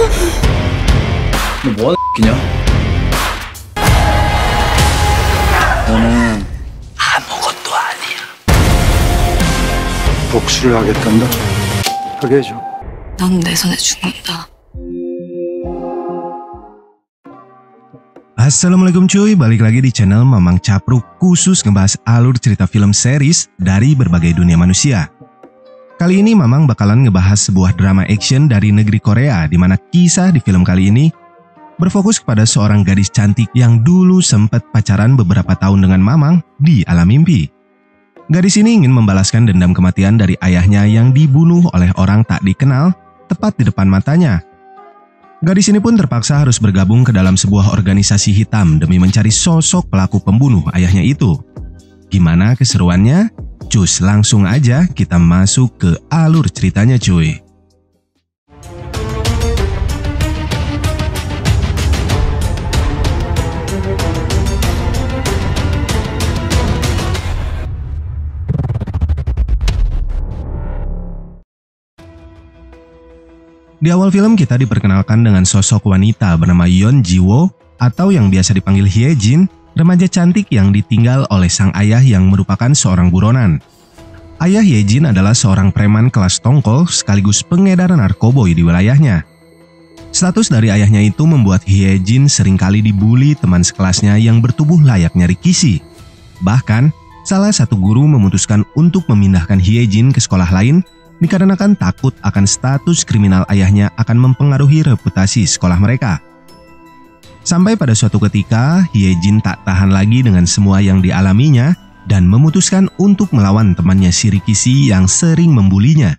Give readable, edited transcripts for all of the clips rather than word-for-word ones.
너 뭐하는 X냐? 너는 아무것도 아니야. 복수를 하겠단다. 하게 해줘. 넌 내 손에 죽는다. Assalamualaikum cuy, balik lagi di channel Mamang Capruk khusus ngebahas alur cerita film series dari berbagai dunia manusia. Kali ini Mamang bakalan ngebahas sebuah drama action dari negeri Korea di mana kisah di film kali ini berfokus kepada seorang gadis cantik yang dulu sempat pacaran beberapa tahun dengan Mamang di alam mimpi. Gadis ini ingin membalaskan dendam kematian dari ayahnya yang dibunuh oleh orang tak dikenal tepat di depan matanya. Gadis ini pun terpaksa harus bergabung ke dalam sebuah organisasi hitam demi mencari sosok pelaku pembunuh ayahnya itu. Gimana keseruannya? Cus, langsung aja kita masuk ke alur ceritanya cuy. Di awal film kita diperkenalkan dengan sosok wanita bernama Yeon Ji-woo atau yang biasa dipanggil Hye-jin, remaja cantik yang ditinggal oleh sang ayah yang merupakan seorang buronan. Ayah Hye-jin adalah seorang preman kelas tongkol sekaligus pengedar narkoboy di wilayahnya. Status dari ayahnya itu membuat Hye-jin seringkali dibully teman sekelasnya yang bertubuh layaknya Rikishi. Bahkan, salah satu guru memutuskan untuk memindahkan Hye-jin ke sekolah lain dikarenakan takut akan status kriminal ayahnya akan mempengaruhi reputasi sekolah mereka. Sampai pada suatu ketika, Hye-jin tak tahan lagi dengan semua yang dialaminya dan memutuskan untuk melawan temannya si Rikishi yang sering membulinya.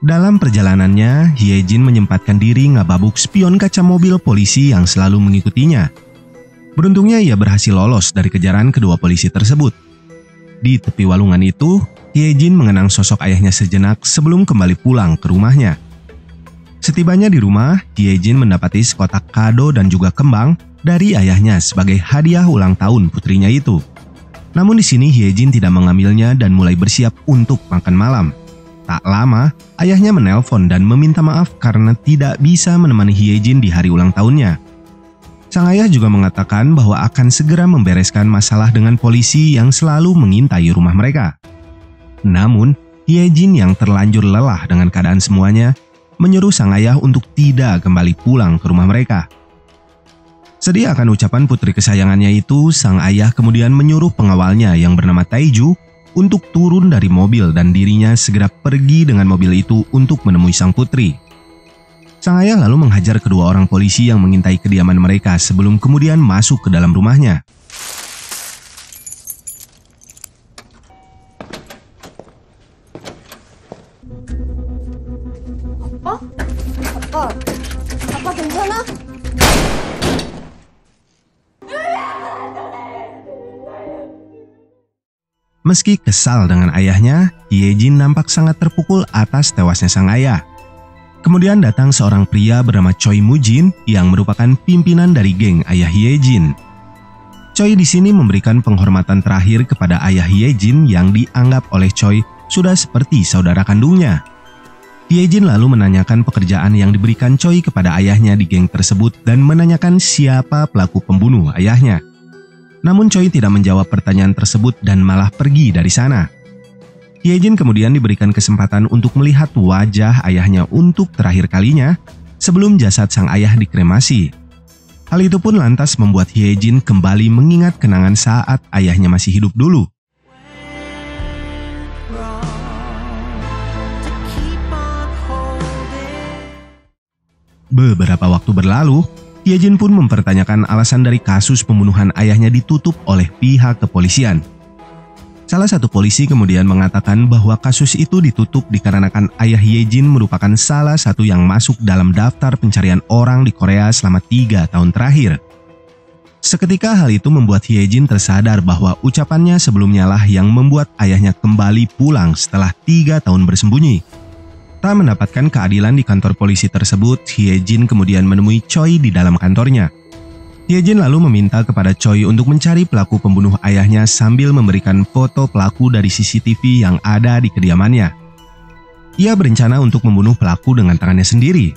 Dalam perjalanannya, Hye-jin menyempatkan diri ngababuk spion kaca mobil polisi yang selalu mengikutinya. Beruntungnya ia berhasil lolos dari kejaran kedua polisi tersebut. Di tepi walungan itu, Hye-jin mengenang sosok ayahnya sejenak sebelum kembali pulang ke rumahnya. Setibanya di rumah, Hye-jin mendapati sekotak kado dan juga kembang dari ayahnya sebagai hadiah ulang tahun putrinya itu. Namun di sini Hye-jin tidak mengambilnya dan mulai bersiap untuk makan malam. Tak lama, ayahnya menelpon dan meminta maaf karena tidak bisa menemani Hye-jin di hari ulang tahunnya. Sang ayah juga mengatakan bahwa akan segera membereskan masalah dengan polisi yang selalu mengintai rumah mereka. Namun, Hye-jin yang terlanjur lelah dengan keadaan semuanya, menyuruh sang ayah untuk tidak kembali pulang ke rumah mereka. Sedih akan ucapan putri kesayangannya itu, sang ayah kemudian menyuruh pengawalnya yang bernama Taeju untuk turun dari mobil dan dirinya segera pergi dengan mobil itu untuk menemui sang putri. Sang ayah lalu menghajar kedua orang polisi yang mengintai kediaman mereka sebelum kemudian masuk ke dalam rumahnya. 아빠 괜찮아? Meski kesal dengan ayahnya, Hye-jin nampak sangat terpukul atas tewasnya sang ayah. Kemudian datang seorang pria bernama Choi Mu-jin yang merupakan pimpinan dari geng ayah Hye-jin. Choi di sini memberikan penghormatan terakhir kepada ayah Hye-jin yang dianggap oleh Choi sudah seperti saudara kandungnya. Hye-jin lalu menanyakan pekerjaan yang diberikan Choi kepada ayahnya di geng tersebut dan menanyakan siapa pelaku pembunuh ayahnya. Namun Choi tidak menjawab pertanyaan tersebut dan malah pergi dari sana. Hye-jin kemudian diberikan kesempatan untuk melihat wajah ayahnya untuk terakhir kalinya sebelum jasad sang ayah dikremasi. Hal itu pun lantas membuat Hye-jin kembali mengingat kenangan saat ayahnya masih hidup dulu. Beberapa waktu berlalu, Hye-jin pun mempertanyakan alasan dari kasus pembunuhan ayahnya ditutup oleh pihak kepolisian. Salah satu polisi kemudian mengatakan bahwa kasus itu ditutup dikarenakan ayah Hye-jin merupakan salah satu yang masuk dalam daftar pencarian orang di Korea selama 3 tahun terakhir. Seketika hal itu membuat Hye-jin tersadar bahwa ucapannya sebelumnya lah yang membuat ayahnya kembali pulang setelah 3 tahun bersembunyi. Tak mendapatkan keadilan di kantor polisi tersebut, Hye-jin kemudian menemui Choi di dalam kantornya. Hyejin lalu meminta kepada Choi untuk mencari pelaku pembunuh ayahnya sambil memberikan foto pelaku dari CCTV yang ada di kediamannya. Ia berencana untuk membunuh pelaku dengan tangannya sendiri.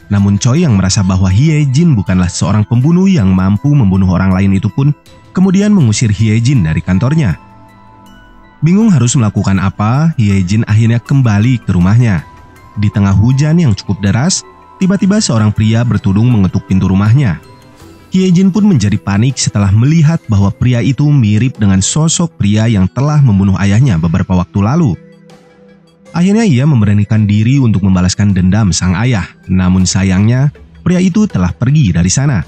Namun Choi yang merasa bahwa Hyejin bukanlah seorang pembunuh yang mampu membunuh orang lain itu pun kemudian mengusir Hyejin dari kantornya. Bingung harus melakukan apa, Hyejin akhirnya kembali ke rumahnya. Di tengah hujan yang cukup deras, tiba-tiba seorang pria bertudung mengetuk pintu rumahnya. Hyejin pun menjadi panik setelah melihat bahwa pria itu mirip dengan sosok pria yang telah membunuh ayahnya beberapa waktu lalu. Akhirnya ia memberanikan diri untuk membalaskan dendam sang ayah, namun sayangnya pria itu telah pergi dari sana.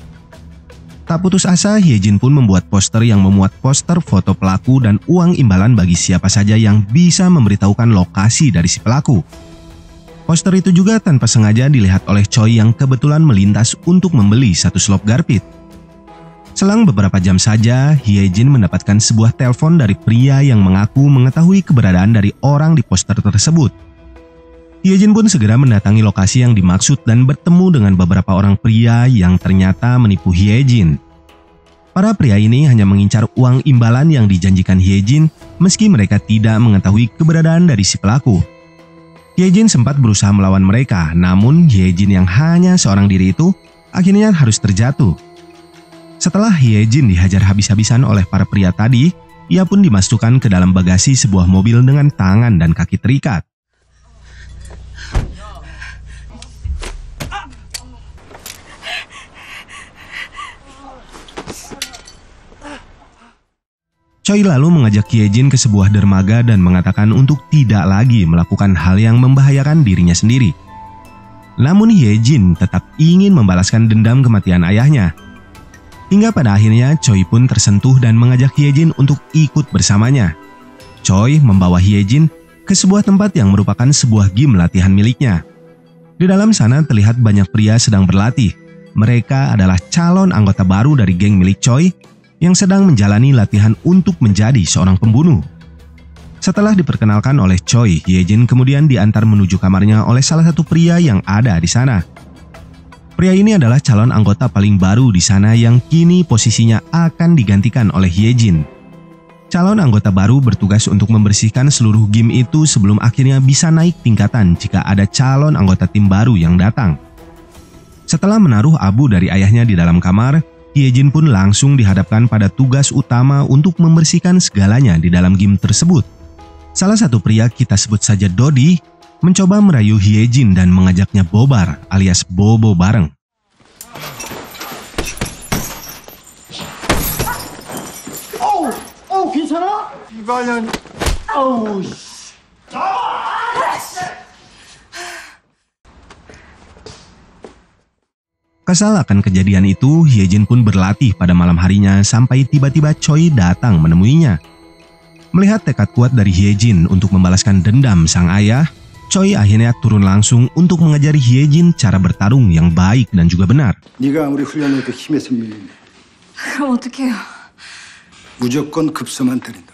Tak putus asa, Hyejin pun membuat poster yang memuat poster foto pelaku dan uang imbalan bagi siapa saja yang bisa memberitahukan lokasi dari si pelaku. Poster itu juga tanpa sengaja dilihat oleh Choi yang kebetulan melintas untuk membeli satu slop garpit. Selang beberapa jam saja, Hyejin mendapatkan sebuah telepon dari pria yang mengaku mengetahui keberadaan dari orang di poster tersebut. Hyejin pun segera mendatangi lokasi yang dimaksud dan bertemu dengan beberapa orang pria yang ternyata menipu Hyejin. Para pria ini hanya mengincar uang imbalan yang dijanjikan Hyejin meski mereka tidak mengetahui keberadaan dari si pelaku. Hyejin sempat berusaha melawan mereka, namun Hyejin yang hanya seorang diri itu akhirnya harus terjatuh. Setelah Hyejin dihajar habis-habisan oleh para pria tadi, ia pun dimasukkan ke dalam bagasi sebuah mobil dengan tangan dan kaki terikat. Choi lalu mengajak Hyejin ke sebuah dermaga dan mengatakan untuk tidak lagi melakukan hal yang membahayakan dirinya sendiri. Namun Hyejin tetap ingin membalaskan dendam kematian ayahnya. Hingga pada akhirnya Choi pun tersentuh dan mengajak Hyejin untuk ikut bersamanya. Choi membawa Hyejin ke sebuah tempat yang merupakan sebuah gym latihan miliknya. Di dalam sana terlihat banyak pria sedang berlatih. Mereka adalah calon anggota baru dari geng milik Choi yang sedang menjalani latihan untuk menjadi seorang pembunuh. Setelah diperkenalkan oleh Choi, Hyejin kemudian diantar menuju kamarnya oleh salah satu pria yang ada di sana. Pria ini adalah calon anggota paling baru di sana yang kini posisinya akan digantikan oleh Hyejin. Calon anggota baru bertugas untuk membersihkan seluruh gym itu sebelum akhirnya bisa naik tingkatan jika ada calon anggota tim baru yang datang. Setelah menaruh abu dari ayahnya di dalam kamar, Hyejin pun langsung dihadapkan pada tugas utama untuk membersihkan segalanya di dalam gym tersebut. Salah satu pria, kita sebut saja Dodi, mencoba merayu Hyejin dan mengajaknya bobar alias bobo bareng. 괜찮아? 이발년, 아우, 씨. Kesal akan kejadian itu, Hyejin pun berlatih pada malam harinya sampai tiba-tiba Choi datang menemuinya. Melihat tekad kuat dari Hyejin untuk membalaskan dendam sang ayah, Choi akhirnya turun langsung untuk mengajari Hyejin cara bertarung yang baik dan juga benar. 네가 아무리 훈련해도 힘에서 밀린다. 그럼 어떡해요? 무조건 급소만 때린다.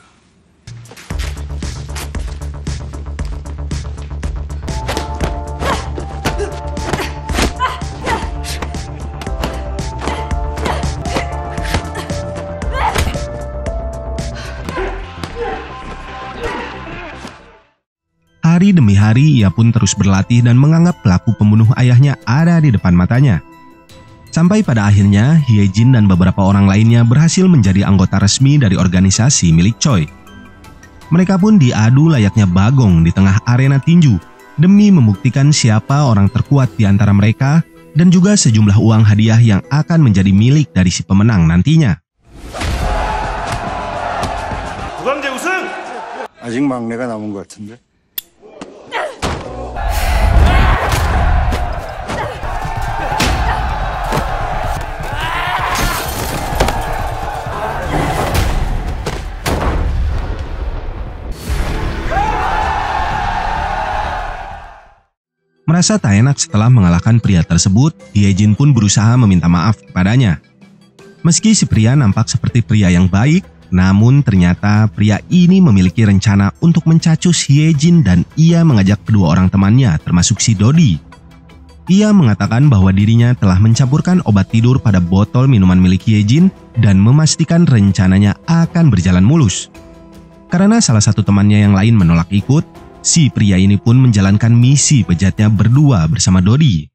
Hari demi hari ia pun terus berlatih dan menganggap pelaku pembunuh ayahnya ada di depan matanya. Sampai pada akhirnya Hyejin dan beberapa orang lainnya berhasil menjadi anggota resmi dari organisasi milik Choi. Mereka pun diadu layaknya bagong di tengah arena tinju demi membuktikan siapa orang terkuat di antara mereka dan juga sejumlah uang hadiah yang akan menjadi milik dari si pemenang nantinya. 아직 막내가 남은 것 같은데. Merasa tak enak setelah mengalahkan pria tersebut, Hyejin pun berusaha meminta maaf kepadanya. Meski si pria nampak seperti pria yang baik, namun ternyata pria ini memiliki rencana untuk mencacus Hyejin dan ia mengajak kedua orang temannya termasuk si Dodi. Ia mengatakan bahwa dirinya telah mencampurkan obat tidur pada botol minuman milik Hyejin dan memastikan rencananya akan berjalan mulus. Karena salah satu temannya yang lain menolak ikut, si pria ini pun menjalankan misi bejatnya berdua bersama Dodi.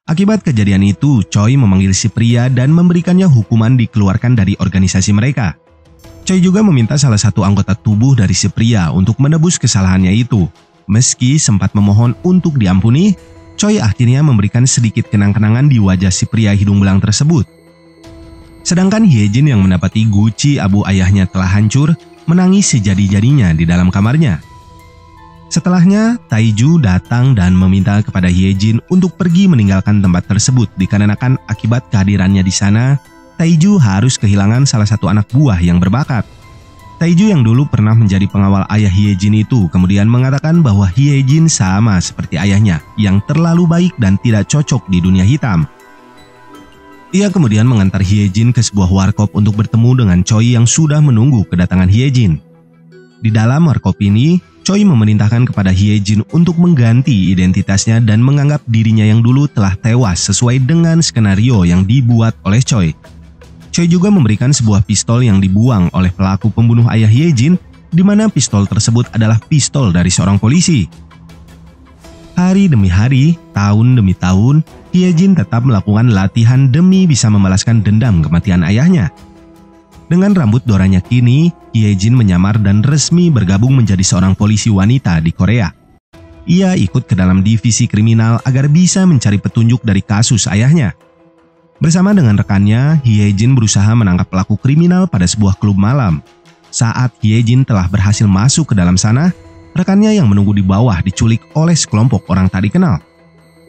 Akibat kejadian itu, Choi memanggil si pria dan memberikannya hukuman dikeluarkan dari organisasi mereka. Choi juga meminta salah satu anggota tubuh dari si pria untuk menebus kesalahannya itu. Meski sempat memohon untuk diampuni, Choi akhirnya memberikan sedikit kenang-kenangan di wajah si pria hidung belang tersebut. Sedangkan Hyejin yang mendapati guci abu ayahnya telah hancur, menangis sejadi-jadinya di dalam kamarnya. Setelahnya, Taiju datang dan meminta kepada Hyejin untuk pergi meninggalkan tempat tersebut dikarenakan akibat kehadirannya di sana, Taiju harus kehilangan salah satu anak buah yang berbakat. Taiju yang dulu pernah menjadi pengawal ayah Hyejin itu kemudian mengatakan bahwa Hyejin sama seperti ayahnya yang terlalu baik dan tidak cocok di dunia hitam. Ia kemudian mengantar Hyejin ke sebuah warkop untuk bertemu dengan Choi yang sudah menunggu kedatangan Hyejin. Di dalam warkop ini, Choi memerintahkan kepada Hyejin untuk mengganti identitasnya dan menganggap dirinya yang dulu telah tewas sesuai dengan skenario yang dibuat oleh Choi. Choi juga memberikan sebuah pistol yang dibuang oleh pelaku pembunuh ayah Hyejin, di mana pistol tersebut adalah pistol dari seorang polisi. Hari demi hari, tahun demi tahun, Hyejin tetap melakukan latihan demi bisa membalaskan dendam kematian ayahnya. Dengan rambut doranya kini, Hyejin menyamar dan resmi bergabung menjadi seorang polisi wanita di Korea. Ia ikut ke dalam divisi kriminal agar bisa mencari petunjuk dari kasus ayahnya. Bersama dengan rekannya, Hyejin berusaha menangkap pelaku kriminal pada sebuah klub malam. Saat Hyejin telah berhasil masuk ke dalam sana, rekannya yang menunggu di bawah diculik oleh sekelompok orang tak dikenal.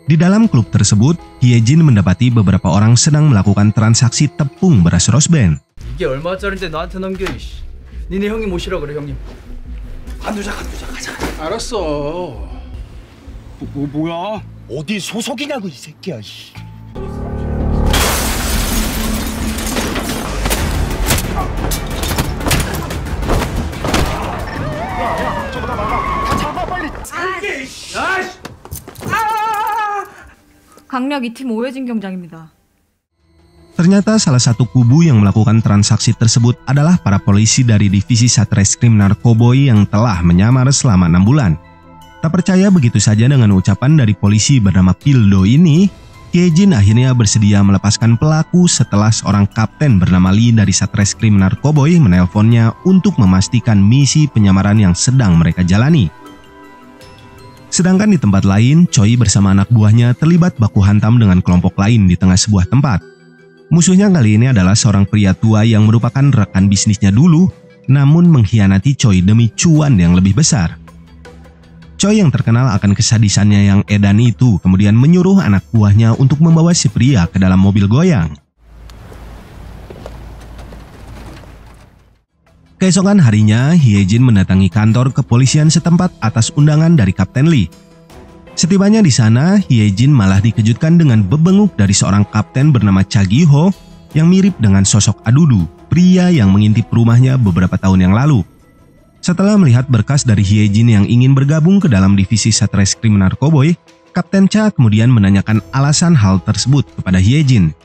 Di dalam klub tersebut, Hyejin mendapati beberapa orang sedang melakukan transaksi tepung beras Rosben. 이게 얼마짜린데 나한테 넘겨 이씨. 니네 형님 모시라 그래 형님. 간두자 가자. 알았어. 뭐야? 어디 소속이냐고 이 새끼야. 강력 2팀 오해진 경장입니다. Ternyata salah satu kubu yang melakukan transaksi tersebut adalah para polisi dari divisi Satreskrim Narkoboy yang telah menyamar selama 6 bulan. Tak percaya begitu saja dengan ucapan dari polisi bernama Pildo ini, Hyejin akhirnya bersedia melepaskan pelaku setelah seorang kapten bernama Lee dari Satreskrim Narkoboy menelponnya untuk memastikan misi penyamaran yang sedang mereka jalani. Sedangkan di tempat lain, Choi bersama anak buahnya terlibat baku hantam dengan kelompok lain di tengah sebuah tempat. Musuhnya kali ini adalah seorang pria tua yang merupakan rekan bisnisnya dulu, namun mengkhianati Choi demi cuan yang lebih besar. Choi yang terkenal akan kesadisannya yang edan itu kemudian menyuruh anak buahnya untuk membawa si pria ke dalam mobil goyang. Keesokan harinya, Hyejin mendatangi kantor kepolisian setempat atas undangan dari Kapten Lee. Setibanya di sana, Hyejin malah dikejutkan dengan bebenguk dari seorang kapten bernama Cha Gi-ho yang mirip dengan sosok Adudu, pria yang mengintip rumahnya beberapa tahun yang lalu. Setelah melihat berkas dari Hyejin yang ingin bergabung ke dalam divisi Satreskrim Narkoboy, Kapten Cha kemudian menanyakan alasan hal tersebut kepada Hyejin.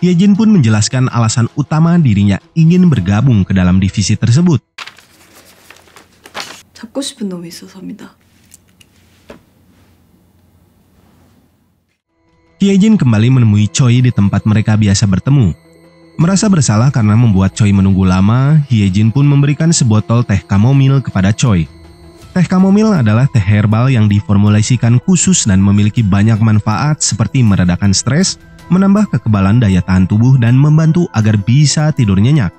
Hyejin pun menjelaskan alasan utama dirinya ingin bergabung ke dalam divisi tersebut. 잡고 싶은 놈이 있어서입니다. Hyejin kembali menemui Choi di tempat mereka biasa bertemu. Merasa bersalah karena membuat Choi menunggu lama, Hyejin pun memberikan sebotol teh kamomil kepada Choi. Teh kamomil adalah teh herbal yang diformulasikan khusus dan memiliki banyak manfaat seperti meredakan stres, menambah kekebalan daya tahan tubuh dan membantu agar bisa tidur nyenyak.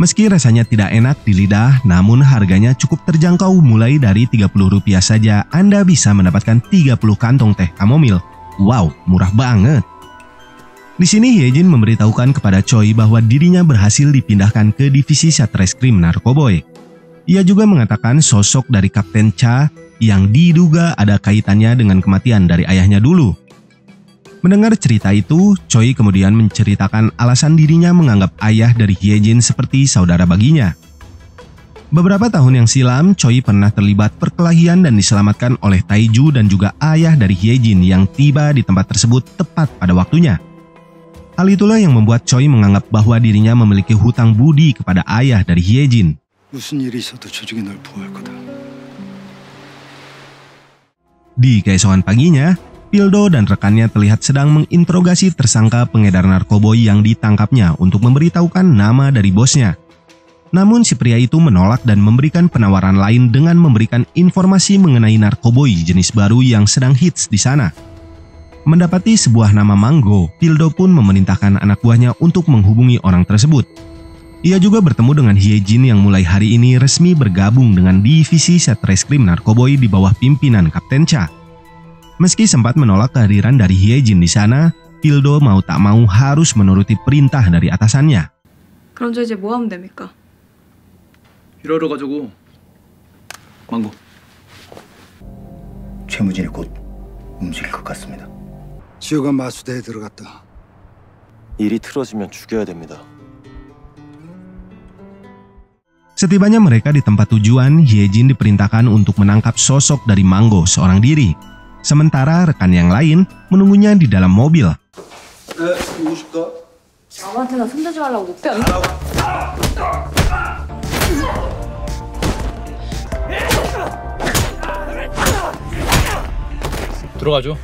Meski rasanya tidak enak di lidah, namun harganya cukup terjangkau mulai dari Rp30 saja Anda bisa mendapatkan 30 kantong teh kamomil. Wow, murah banget. Di sini Hyejin memberitahukan kepada Choi bahwa dirinya berhasil dipindahkan ke divisi Satreskrim Narkoboy. Ia juga mengatakan sosok dari Kapten Cha yang diduga ada kaitannya dengan kematian dari ayahnya dulu. Mendengar cerita itu, Choi kemudian menceritakan alasan dirinya menganggap ayah dari Hyejin seperti saudara baginya. Beberapa tahun yang silam, Choi pernah terlibat perkelahian dan diselamatkan oleh Taiju dan juga ayah dari Hyejin yang tiba di tempat tersebut tepat pada waktunya. Hal itulah yang membuat Choi menganggap bahwa dirinya memiliki hutang budi kepada ayah dari Hyejin. 무슨 일이 있어도 조직이 널 보호할 거다. Di keesokan paginya, Pildo dan rekannya terlihat sedang menginterogasi tersangka pengedar narkoboy yang ditangkapnya untuk memberitahukan nama dari bosnya. Namun si pria itu menolak dan memberikan penawaran lain dengan memberikan informasi mengenai narkoboy jenis baru yang sedang hits di sana. Mendapati sebuah nama Mango, Pildo pun memerintahkan anak buahnya untuk menghubungi orang tersebut. Ia juga bertemu dengan Hyejin yang mulai hari ini resmi bergabung dengan divisi Satreskrim Narkoboy di bawah pimpinan Kapten Cha. Meski sempat menolak kehadiran dari Hyejin di sana, Pildo mau tak mau harus menuruti perintah dari atasannya. 그럼 저 이제 뭐 하면 됩니까? 일하러 가자고. 망고. 최무진이 곧 움직일 것 같습니다. 지호가 마수대에 들어갔다. 일이 틀어지면 죽여야 됩니다. Setibanya mereka di tempat tujuan, Hyejin diperintahkan untuk menangkap sosok dari Mango seorang diri. Sementara rekan yang lain menunggunya di dalam mobil. 누구실까? 남한테나 손대지 말라고 못 배웠나? 들어가죠.